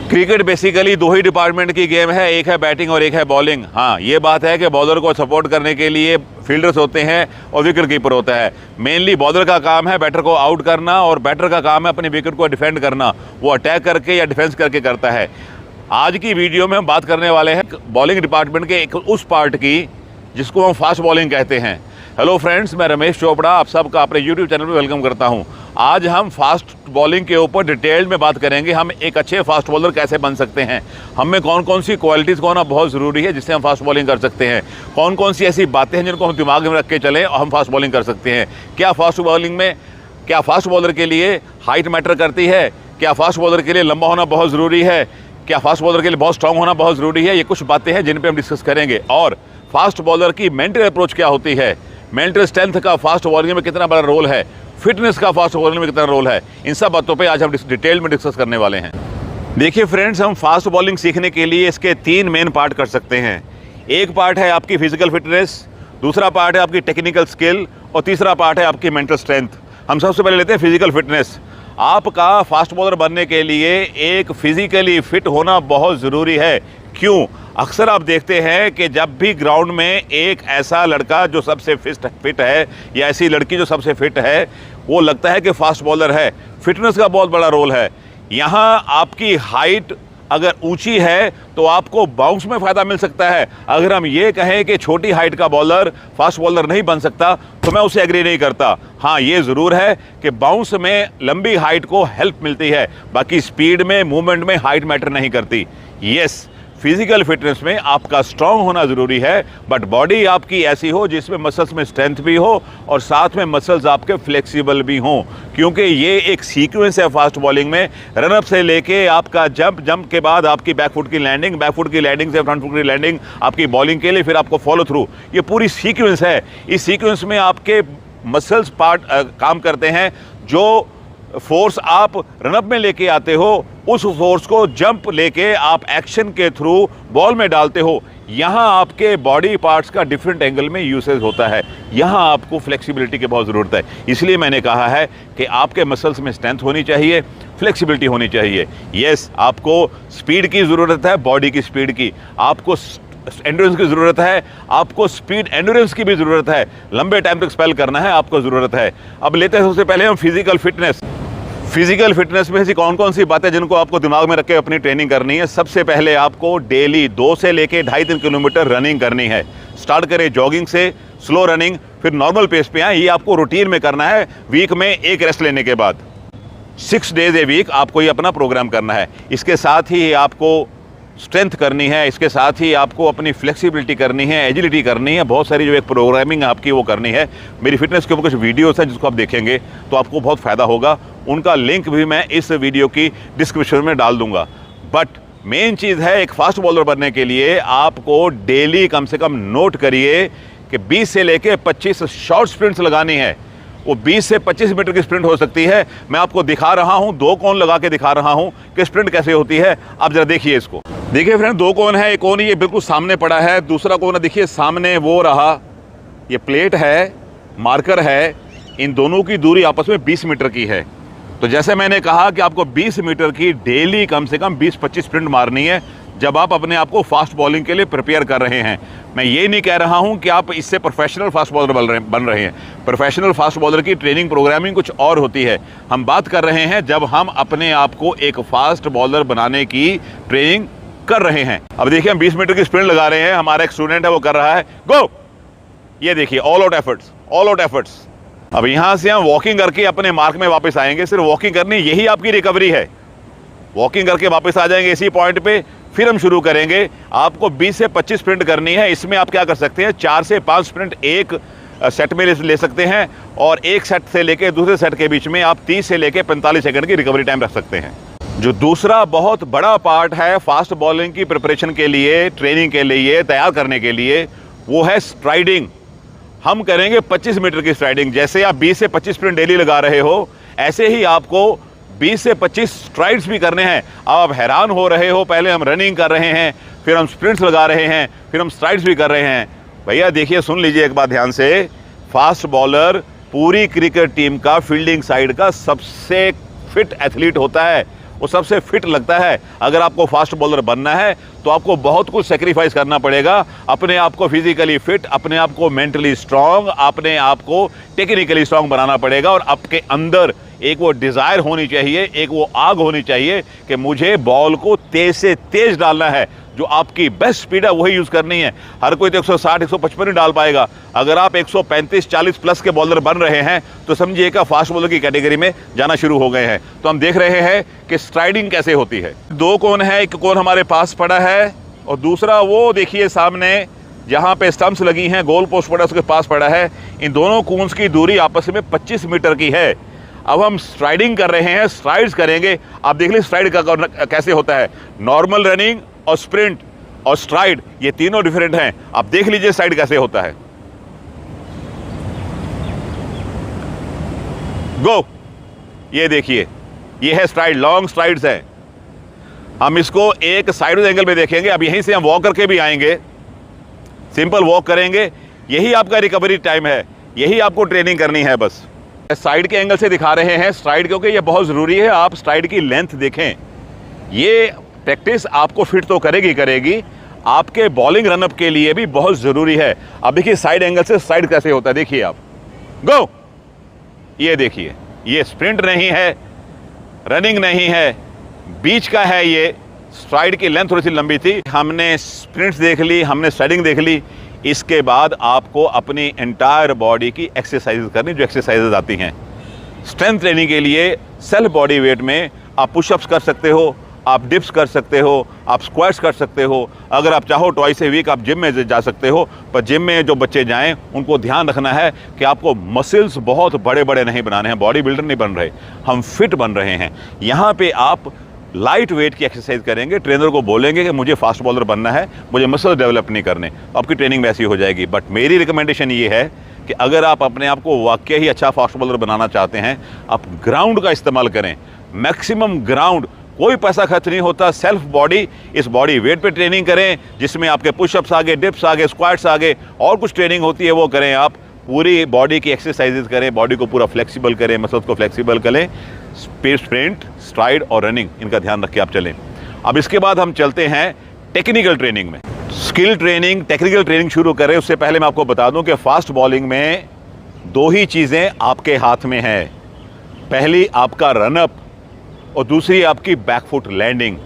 Cricket basically दो ही department की game है, एक है बैटिंग और एक है बॉलिंग। हाँ, ये बात है कि बॉलर को सपोर्ट करने के लिए फील्डर्स होते हैं और विकेट कीपर होता है। मेनली बॉलर का काम है बैटर को आउट करना और बैटर का काम है अपने विकेट को डिफेंड करना। वो अटैक करके या डिफेंस करके करता है। आज की वीडियो में हम बात करने वाले हैं बॉलिंग डिपार्टमेंट के एक उस पार्ट की जिसको हम फास्ट बॉलिंग कहते हैं। हेलो फ्रेंड्स, मैं रमेश चोपड़ा आप सबका अपने यूट्यूब चैनल पर वेलकम करता हूं। आज हम फास्ट बॉलिंग के ऊपर डिटेल में बात करेंगे। हम एक अच्छे फास्ट बॉलर कैसे बन सकते हैं, हम में कौन कौन सी क्वालिटीज़ को होना बहुत ज़रूरी है जिससे हम फास्ट बॉलिंग कर सकते हैं, कौन कौन सी ऐसी बातें हैं जिनको हम दिमाग में रख के चलें और हम फास्ट बॉलिंग कर सकते हैं। क्या फास्ट फास्ट बॉलर के लिए हाइट मैटर करती है, क्या फास्ट बॉलर के लिए लंबा होना बहुत ज़रूरी है, क्या फास्ट बॉलर के लिए बहुत स्ट्रांग होना बहुत ज़रूरी है। ये कुछ बातें हैं जिन पर हम डिस्कस करेंगे। और फास्ट बॉलर की मेंटल अप्रोच क्या होती है, मेंटल स्ट्रेंथ का फास्ट बॉलिंग में कितना बड़ा रोल है, फिटनेस का फास्ट बॉलिंग में कितना रोल है, इन सब बातों पे आज हम डिटेल में डिस्कस करने वाले हैं। देखिए फ्रेंड्स, हम फास्ट बॉलिंग सीखने के लिए इसके 3 मेन पार्ट कर सकते हैं। एक पार्ट है आपकी फिजिकल फिटनेस, दूसरा पार्ट है आपकी टेक्निकल स्किल और तीसरा पार्ट है आपकी मेंटल स्ट्रेंथ। हम सबसे पहले लेते हैं फिजिकल फिटनेस। आपका फास्ट बॉलर बनने के लिए एक फिजिकली फिट होना बहुत ज़रूरी है। क्यों? अक्सर आप देखते हैं कि जब भी ग्राउंड में एक ऐसा लड़का जो सबसे फिट है या ऐसी लड़की जो सबसे फिट है, वो लगता है कि फास्ट बॉलर है। फिटनेस का बहुत बड़ा रोल है। यहाँ आपकी हाइट अगर ऊंची है तो आपको बाउंस में फ़ायदा मिल सकता है। अगर हम ये कहें कि छोटी हाइट का बॉलर फास्ट बॉलर नहीं बन सकता तो मैं उसे एग्री नहीं करता। हाँ, ये ज़रूर है कि बाउंस में लंबी हाइट को हेल्प मिलती है, बाकी स्पीड में, मूवमेंट में हाइट मैटर नहीं करती। यस, फिजिकल फिटनेस में आपका स्ट्रांग होना ज़रूरी है, बट बॉडी आपकी ऐसी हो जिसमें मसल्स में स्ट्रेंथ भी हो और साथ में मसल्स आपके फ्लेक्सिबल भी हों, क्योंकि ये एक सीक्वेंस है फास्ट बॉलिंग में। रनअप से लेके आपका जंप के बाद आपकी बैकफुट की लैंडिंग से फ्रंट फुट की लैंडिंग आपकी बॉलिंग के लिए, फिर आपको फॉलो थ्रू, ये पूरी सीक्वेंस है। इस सीक्वेंस में आपके मसल्स पार्ट काम करते हैं। जो फोर्स आप रनअप में लेके आते हो उस फोर्स को जंप लेके आप एक्शन के थ्रू बॉल में डालते हो। यहाँ आपके बॉडी पार्ट्स का डिफरेंट एंगल में यूसेज होता है। यहाँ आपको फ्लेक्सिबिलिटी की बहुत ज़रूरत है। इसलिए मैंने कहा है कि आपके मसल्स में स्ट्रेंथ होनी चाहिए, फ्लेक्सिबिलिटी होनी चाहिए। यस, आपको स्पीड की ज़रूरत है, बॉडी की स्पीड की, आपको एंड्योरेंस की ज़रूरत है, आपको स्पीड एंड्योरेंस की भी ज़रूरत है। लंबे टाइम तक स्पेल करना है, आपको ज़रूरत है। अब लेते हैं सबसे पहले हम फिजिकल फिटनेस। फिजिकल फिटनेस में ऐसी कौन कौन सी बातें जिनको आपको दिमाग में रख के अपनी ट्रेनिंग करनी है। सबसे पहले आपको डेली 2 से लेके 2.5-3 किलोमीटर रनिंग करनी है। स्टार्ट करें जॉगिंग से, स्लो रनिंग, फिर नॉर्मल पेस पे आए। ये आपको रूटीन में करना है। वीक में एक रेस्ट लेने के बाद 6 डेज ए वीक आपको ये अपना प्रोग्राम करना है। इसके साथ ही आपको स्ट्रेंथ करनी है, इसके साथ ही आपको अपनी फ्लेक्सिबिलिटी करनी है, एजिलिटी करनी है। बहुत सारी जो एक प्रोग्रामिंग आपकी वो करनी है। मेरी फिटनेस के ऊपर कुछ वीडियोस हैं जिसको आप देखेंगे तो आपको बहुत फ़ायदा होगा। उनका लिंक भी मैं इस वीडियो की डिस्क्रिप्शन में डाल दूंगा। बट मेन चीज़ है, एक फास्ट बॉलर बनने के लिए आपको डेली कम से कम नोट करिए कि 20 से लेके 25 शॉर्ट स्प्रिंट्स लगानी है। वो 20 से 25 मीटर की स्प्रिंट हो सकती है। मैं आपको दिखा रहा हूँ, 2 कोन लगा के दिखा रहा हूँ कि स्प्रिंट कैसे होती है। आप जरा देखिए इसको। देखिए फ्रेंड, 2 कोन है। एक कोन ये बिल्कुल सामने पड़ा है, दूसरा कोन देखिए सामने वो रहा। ये प्लेट है, मार्कर है, इन दोनों की दूरी आपस में 20 मीटर की है। तो जैसे मैंने कहा कि आपको 20 मीटर की डेली कम से कम 20-25 स्प्रिंट मारनी है जब आप अपने आप को फास्ट बॉलिंग के लिए प्रिपेयर कर रहे हैं। मैं ये नहीं कह रहा हूं कि आप इससे प्रोफेशनल फास्ट बॉलर बन रहे हैं। प्रोफेशनल फास्ट बॉलर की ट्रेनिंग प्रोग्रामिंग कुछ और होती है। हम बात कर रहे हैं जब हम अपने आप को एक फास्ट बॉलर बनाने की ट्रेनिंग कर रहे हैं। अब देखिए, हम 20 मीटर की स्प्रिंट लगा रहे हैं। हमारा एक स्टूडेंट है, वो कर रहा है, गो। ये देखिए, ऑल आउट एफर्ट्स। अब यहाँ से हम वॉकिंग करके अपने मार्क में वापस आएंगे। सिर्फ वॉकिंग करनी, यही आपकी रिकवरी है। वॉकिंग करके वापस आ जाएंगे इसी पॉइंट पे, फिर हम शुरू करेंगे। आपको 20 से 25 स्प्रिंट करनी है। इसमें आप क्या कर सकते हैं, 4 से 5 स्प्रिंट एक सेट में ले सकते हैं और एक सेट से लेके दूसरे सेट के बीच में आप 30 से लेके 45 सेकंड की रिकवरी टाइम रख सकते हैं। जो दूसरा बहुत बड़ा पार्ट है फास्ट बॉलिंग की प्रिपरेशन के लिए, ट्रेनिंग के लिए, तैयार करने के लिए, वो है स्ट्राइडिंग। हम करेंगे 25 मीटर की स्ट्राइडिंग। जैसे आप 20 से 25 स्प्रिंट डेली लगा रहे हो, ऐसे ही आपको 20 से 25 स्ट्राइड्स भी करने हैं। अब आप हैरान हो रहे हो, पहले हम रनिंग कर रहे हैं, फिर हम स्प्रिंट्स लगा रहे हैं, फिर हम स्ट्राइड्स भी कर रहे हैं। भैया देखिए, सुन लीजिए एक बात ध्यान से। फास्ट बॉलर पूरी क्रिकेट टीम का फील्डिंग साइड का सबसे फिट एथलीट होता है। वो सबसे फिट लगता है। अगर आपको फास्ट बॉलर बनना है तो आपको बहुत कुछ सेक्रीफाइस करना पड़ेगा। अपने आप को फिजिकली फिट, अपने आप को मेंटली स्ट्रांग, अपने आप को टेक्निकली स्ट्रांग बनाना पड़ेगा और आपके अंदर एक वो डिज़ायर होनी चाहिए, एक वो आग होनी चाहिए कि मुझे बॉल को तेज से तेज डालना है। जो आपकी बेस्ट स्पीड है वही यूज़ करनी है। हर कोई तो 160 155 नहीं डाल पाएगा। अगर आप 135 40 प्लस के बॉलर बन रहे हैं तो समझिए कि फास्ट बॉलर की कैटेगरी में जाना शुरू हो गए हैं। तो हम देख रहे हैं कि स्ट्राइडिंग कैसे होती है। 2 कोन है, एक कोन हमारे पास पड़ा है और दूसरा वो देखिए सामने जहाँ पे स्टम्प्स लगी हैं, गोल पोस्ट पड़ा उसके पास पड़ा है। इन दोनों कोन्स की दूरी आपस में 25 मीटर की है। अब हम स्ट्राइडिंग कर रहे हैं, स्ट्राइड्स करेंगे। आप देख लीजिए स्ट्राइड का कैसे होता है। नॉर्मल रनिंग और स्प्रिंट और स्ट्राइड ये तीनों डिफरेंट हैं। आप देख लीजिए स्ट्राइड कैसे होता है। गो, ये देखिए, ये है स्ट्राइड, लॉन्ग स्ट्राइड्स है। हम इसको एक साइड एंगल पे देखेंगे। अब यहीं से हम वॉक करके भी आएंगे, सिंपल वॉक करेंगे। यही आपका रिकवरी टाइम है, यही आपको ट्रेनिंग करनी है। बस साइड के एंगल से दिखा रहे हैं स्ट्राइड, क्योंकि ये बहुत ज़रूरी है। आप स्ट्राइड की लेंथ देखें। ये प्रैक्टिस आपको फिट तो करेगी, आपके बॉलिंग रनअप के लिए भी बहुत ज़रूरी है। अब देखिए साइड एंगल से स्ट्राइड कैसे होता है, देखिए आप। गो, ये देखिए, ये स्प्रिंट नहीं है, रनिंग नहीं है, बीच का है। ये स्ट्राइड की लेंथ थोड़ी सी लंबी थी। हमने स्प्रिंट्स देख ली, हमने स्ट्राइडिंग देख ली। इसके बाद आपको अपनी एंटायर बॉडी की एक्सरसाइज करनी, जो एक्सरसाइजेज आती हैं स्ट्रेंथ ट्रेनिंग के लिए। सेल्फ बॉडी वेट में आप पुशअप्स कर सकते हो, आप डिप्स कर सकते हो, आप स्क्वाट्स कर सकते हो। अगर आप चाहो ट्वाइस ए वीक आप जिम में जा सकते हो। पर जिम में जो बच्चे जाएं उनको ध्यान रखना है कि आपको मसल्स बहुत बड़े बड़े नहीं बनाने हैं। बॉडी बिल्डर नहीं बन रहे, हम फिट बन रहे हैं। यहाँ पे आप लाइट वेट की एक्सरसाइज करेंगे। ट्रेनर को बोलेंगे कि मुझे फास्ट बॉलर बनना है, मुझे मसल डेवलप नहीं करने, आपकी ट्रेनिंग वैसी हो जाएगी। बट मेरी रिकमेंडेशन ये है कि अगर आप अपने आप को वाकई ही अच्छा फास्ट बॉलर बनाना चाहते हैं, आप ग्राउंड का इस्तेमाल करें, मैक्सिमम ग्राउंड। कोई पैसा खर्च नहीं होता। सेल्फ बॉडी, इस बॉडी वेट पे ट्रेनिंग करें, जिसमें आपके पुशअप्स आगे, डिप्स आगे, स्क्वाट्स आगे, और कुछ ट्रेनिंग होती है वो करें। आप पूरी बॉडी की एक्सरसाइजेज करें, बॉडी को पूरा फ्लेक्सिबल करें, मसल्स को फ्लेक्सिबल करें। स्प्रिंट, स्ट्राइड और रनिंग, इनका ध्यान रख के आप चलें। अब इसके बाद हम चलते हैं टेक्निकल ट्रेनिंग में। स्किल ट्रेनिंग, टेक्निकल ट्रेनिंग शुरू करें उससे पहले मैं आपको बता दूं कि फास्ट बॉलिंग में 2 ही चीज़ें आपके हाथ में हैं। पहली आपका रनअप और दूसरी आपकी बैकफुट लैंडिंग।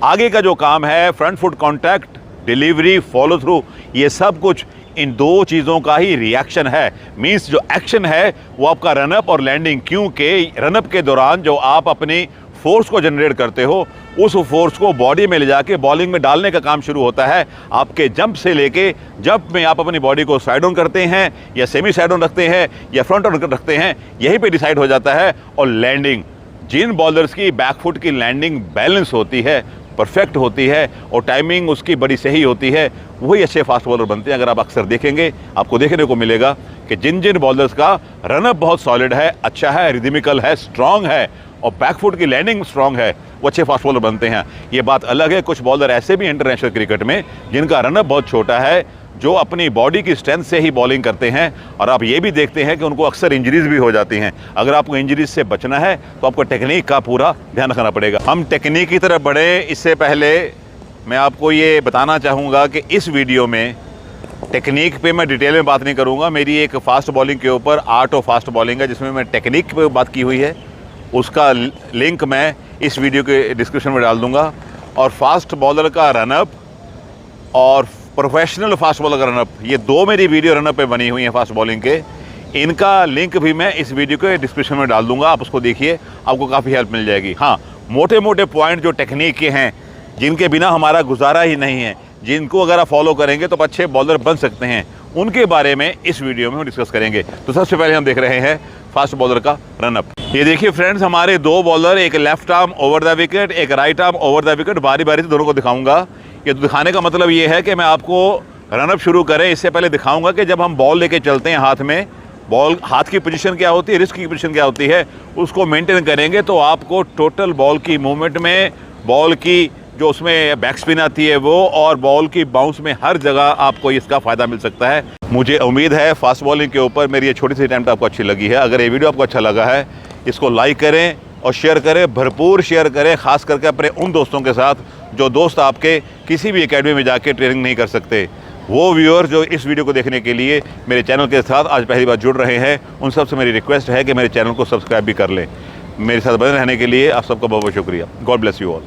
आगे का जो काम है, front foot contact, delivery, follow through, ये सब कुछ इन 2 चीज़ों का ही रिएक्शन है। मींस जो एक्शन है वो आपका रनअप और लैंडिंग। क्योंकि रनअप के दौरान जो आप अपनी फोर्स को जनरेट करते हो, उस फोर्स को बॉडी में ले जाके बॉलिंग में डालने का काम शुरू होता है। आपके जंप से लेके जंप में आप अपनी बॉडी को साइड ऑन करते हैं या सेमी साइड ऑन रखते हैं या फ्रंट ऑन रखते हैं, यहीं पे डिसाइड हो जाता है। और लैंडिंग, जिन बॉलर्स की बैकफुट की लैंडिंग बैलेंस होती है, परफेक्ट होती है और टाइमिंग उसकी बड़ी सही होती है, वही अच्छे फास्ट बॉलर बनते हैं। अगर आप अक्सर देखेंगे, आपको देखने को मिलेगा कि जिन जिन बॉलर्स का रनअप बहुत सॉलिड है, अच्छा है, रिदमिकल है, स्ट्रांग है और बैकफुट की लैंडिंग स्ट्रांग है, वो अच्छे फास्ट बॉलर बनते हैं। ये बात अलग है, कुछ बॉलर ऐसे भी इंटरनेशनल क्रिकेट में जिनका रनअप बहुत छोटा है, जो अपनी बॉडी की स्ट्रेंथ से ही बॉलिंग करते हैं। और आप ये भी देखते हैं कि उनको अक्सर इंजरीज भी हो जाती हैं। अगर आपको इंजरीज से बचना है तो आपको टेक्निक का पूरा ध्यान रखना पड़ेगा। हम टेक्निक की तरफ बढ़े इससे पहले मैं आपको ये बताना चाहूँगा कि इस वीडियो में टेक्निक पे मैं डिटेल में बात नहीं करूँगा। मेरी एक फास्ट बॉलिंग के ऊपर आर्ट ऑफ फास्ट बॉलिंग है, जिसमें मैं टेक्निक पे बात की हुई है। उसका लिंक मैं इस वीडियो के डिस्क्रिप्शन में डाल दूँगा। और फास्ट बॉलर का रनअप और प्रोफेशनल फास्ट बॉलर का रनअप, ये 2 मेरी वीडियो रनअप पे बनी हुई हैं फास्ट बॉलिंग के। इनका लिंक भी मैं इस वीडियो के डिस्क्रिप्शन में डाल दूंगा। आप उसको देखिए, आपको काफ़ी हेल्प मिल जाएगी। हाँ, मोटे मोटे पॉइंट जो टेक्निक के हैं, जिनके बिना हमारा गुजारा ही नहीं है, जिनको अगर आप फॉलो करेंगे तो अच्छे बॉलर बन सकते हैं, उनके बारे में इस वीडियो में हम डिस्कस करेंगे। तो सबसे पहले हम देख रहे हैं फास्ट बॉलर का रनअप। ये देखिए फ्रेंड्स, हमारे 2 बॉलर, एक left arm over the wicket, एक right arm over the wicket, बारी बारी से दोनों को दिखाऊंगा। ये तो दिखाने का मतलब ये है कि मैं आपको रनअप शुरू करें इससे पहले दिखाऊंगा कि जब हम बॉल लेके चलते हैं हाथ में, बॉल हाथ की पोजीशन क्या होती है, रिस्ट की पोजीशन क्या होती है, उसको मेंटेन करेंगे तो आपको टोटल बॉल की मूवमेंट में, बॉल की जो उसमें बैक स्पिन आती है वो, और बॉल की बाउंस में, हर जगह आपको इसका फ़ायदा मिल सकता है। मुझे उम्मीद है फास्ट बॉलिंग के ऊपर मेरी ये छोटी सी अटेम्प्ट आपको अच्छी लगी है। अगर ये वीडियो आपको अच्छा लगा है, इसको लाइक करें, और शेयर करें, भरपूर शेयर करें, ख़ास करके अपने उन दोस्तों के साथ जो दोस्त आपके किसी भी एकेडमी में जाके ट्रेनिंग नहीं कर सकते। वो व्यूअर जो इस वीडियो को देखने के लिए मेरे चैनल के साथ आज पहली बार जुड़ रहे हैं, उन सबसे मेरी रिक्वेस्ट है कि मेरे चैनल को सब्सक्राइब भी कर लें। मेरे साथ बने रहने के लिए आप सबका बहुत बहुत शुक्रिया। God bless you all.